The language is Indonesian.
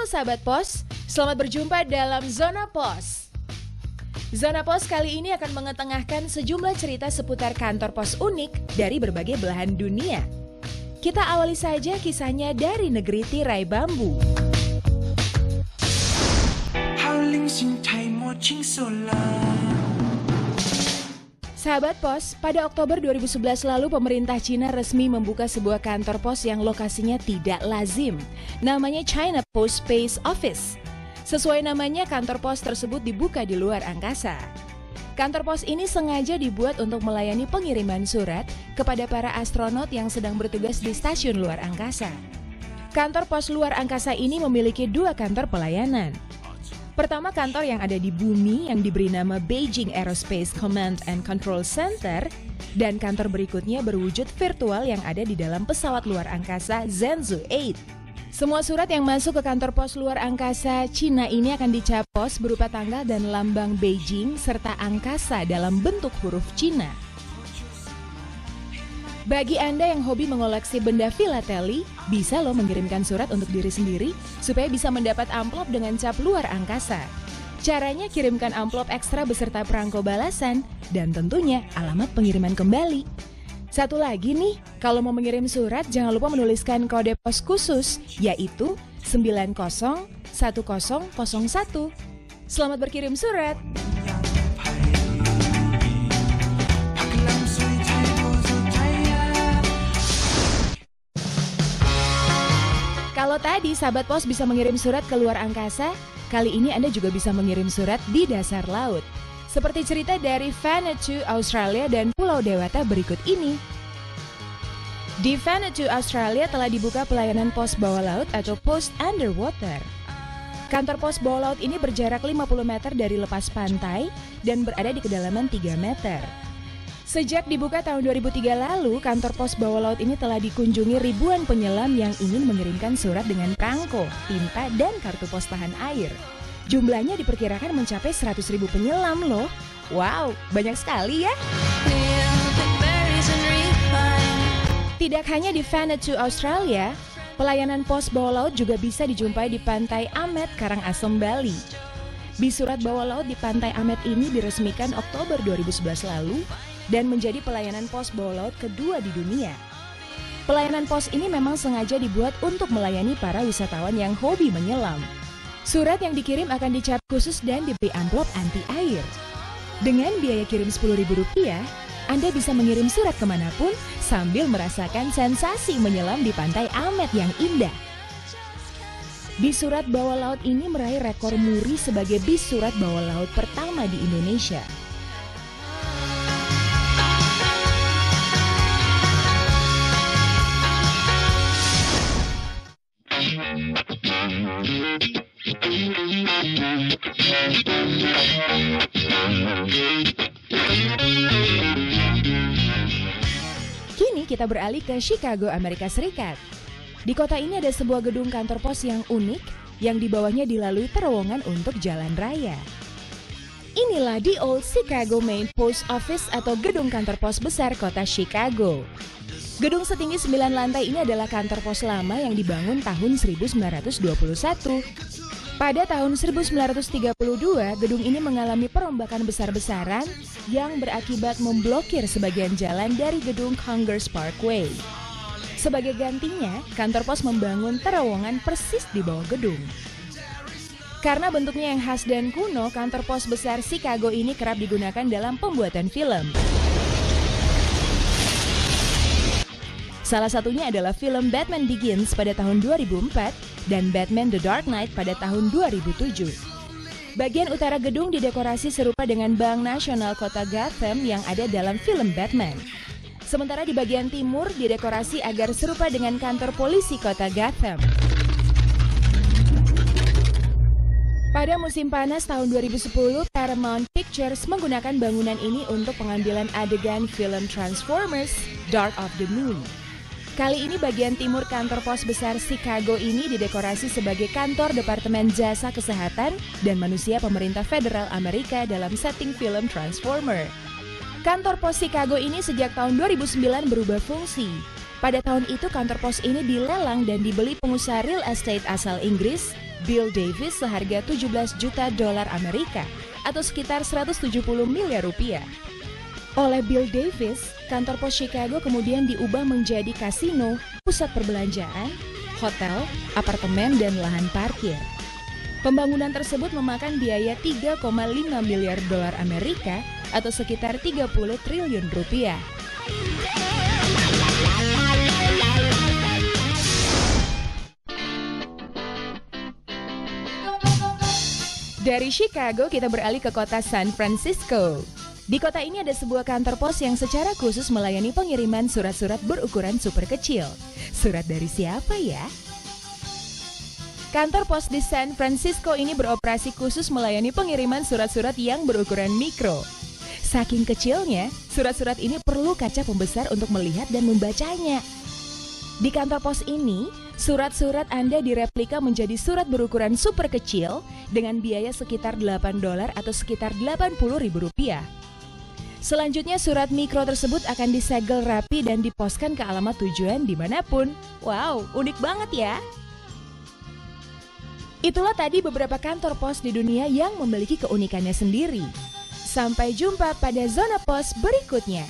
sahabat pos, selamat berjumpa dalam Zona Pos. Zona Pos kali ini akan mengetengahkan sejumlah cerita seputar kantor pos unik dari berbagai belahan dunia. Kita awali saja kisahnya dari negeri tirai bambu. Sahabat pos, pada Oktober 2011 lalu pemerintah Cina resmi membuka sebuah kantor pos yang lokasinya tidak lazim. Namanya China Post Space Office. Sesuai namanya, kantor pos tersebut dibuka di luar angkasa. Kantor pos ini sengaja dibuat untuk melayani pengiriman surat kepada para astronot yang sedang bertugas di stasiun luar angkasa. Kantor pos luar angkasa ini memiliki dua kantor pelayanan. Pertama, kantor yang ada di bumi yang diberi nama Beijing Aerospace Command and Control Center, dan kantor berikutnya berwujud virtual yang ada di dalam pesawat luar angkasa Zhenzhou 8. Semua surat yang masuk ke kantor pos luar angkasa Cina ini akan dicap pos berupa tanggal dan lambang Beijing serta angkasa dalam bentuk huruf Cina. Bagi Anda yang hobi mengoleksi benda filateli, bisa loh mengirimkan surat untuk diri sendiri supaya bisa mendapat amplop dengan cap luar angkasa. Caranya kirimkan amplop ekstra beserta perangko balasan dan tentunya alamat pengiriman kembali. Satu lagi nih, kalau mau mengirim surat jangan lupa menuliskan kode pos khusus yaitu 901001. Selamat berkirim surat. Kalau tadi sahabat pos bisa mengirim surat ke luar angkasa, kali ini Anda juga bisa mengirim surat di dasar laut. Seperti cerita dari Vanuatu, Australia dan Pulau Dewata berikut ini. Di Vanuatu, Australia telah dibuka pelayanan pos bawah laut atau post underwater. Kantor pos bawah laut ini berjarak 50 meter dari lepas pantai dan berada di kedalaman 3 meter. Sejak dibuka tahun 2003 lalu, kantor pos bawah laut ini telah dikunjungi ribuan penyelam yang ingin mengirimkan surat dengan perangko, tinta, dan kartu pos tahan air. Jumlahnya diperkirakan mencapai 100.000 penyelam loh. Wow, banyak sekali ya. Tidak hanya di Vanuatu, Australia, pelayanan pos bawah laut juga bisa dijumpai di Pantai Amet, Karangasem, Bali. Bis surat bawah laut di Pantai Amet ini diresmikan Oktober 2011 lalu dan menjadi pelayanan pos bawah laut kedua di dunia. Pelayanan pos ini memang sengaja dibuat untuk melayani para wisatawan yang hobi menyelam. Surat yang dikirim akan dicap khusus dan diberi amplop anti air. Dengan biaya kirim Rp10.000, Anda bisa mengirim surat kemanapun sambil merasakan sensasi menyelam di Pantai Amet yang indah. Bis surat bawah laut ini meraih rekor muri sebagai bis surat bawah laut pertama di Indonesia. Kini kita beralih ke Chicago, Amerika Serikat. Di kota ini ada sebuah gedung kantor pos yang unik yang di bawahnya dilalui terowongan untuk jalan raya. Inilah The Old Chicago Main Post Office atau gedung kantor pos besar kota Chicago. Gedung setinggi 9 lantai ini adalah kantor pos lama yang dibangun tahun 1921. Pada tahun 1932, gedung ini mengalami perombakan besar-besaran yang berakibat memblokir sebagian jalan dari gedung Congress Parkway. Sebagai gantinya, kantor pos membangun terowongan persis di bawah gedung. Karena bentuknya yang khas dan kuno, kantor pos besar Chicago ini kerap digunakan dalam pembuatan film. Salah satunya adalah film Batman Begins pada tahun 2004 dan Batman The Dark Knight pada tahun 2007. Bagian utara gedung didekorasi serupa dengan Bank Nasional Kota Gotham yang ada dalam film Batman. Sementara di bagian timur didekorasi agar serupa dengan kantor polisi Kota Gotham. Pada musim panas tahun 2010, Paramount Pictures menggunakan bangunan ini untuk pengambilan adegan film Transformers Dark of the Moon. Kali ini bagian timur kantor pos besar Chicago ini didekorasi sebagai kantor Departemen Jasa Kesehatan dan Manusia Pemerintah Federal Amerika dalam setting film Transformer. Kantor pos Chicago ini sejak tahun 2009 berubah fungsi. Pada tahun itu kantor pos ini dilelang dan dibeli pengusaha real estate asal Inggris Bill Davis seharga 17 juta dolar Amerika atau sekitar 170 miliar rupiah. Oleh Bill Davis, kantor pos Chicago kemudian diubah menjadi kasino, pusat perbelanjaan, hotel, apartemen, dan lahan parkir. Pembangunan tersebut memakan biaya 3,5 miliar dolar Amerika atau sekitar 30 triliun rupiah. Dari Chicago kita beralih ke kota San Francisco. Di kota ini ada sebuah kantor pos yang secara khusus melayani pengiriman surat-surat berukuran super kecil. Surat dari siapa ya? Kantor pos di San Francisco ini beroperasi khusus melayani pengiriman surat-surat yang berukuran mikro. Saking kecilnya, surat-surat ini perlu kaca pembesar untuk melihat dan membacanya. Di kantor pos ini, surat-surat Anda direplika menjadi surat berukuran super kecil dengan biaya sekitar $8 atau sekitar Rp80.000. Selanjutnya surat mikro tersebut akan disegel rapi dan diposkan ke alamat tujuan dimanapun. Wow, unik banget ya! Itulah tadi beberapa kantor pos di dunia yang memiliki keunikannya sendiri. Sampai jumpa pada Zona Pos berikutnya.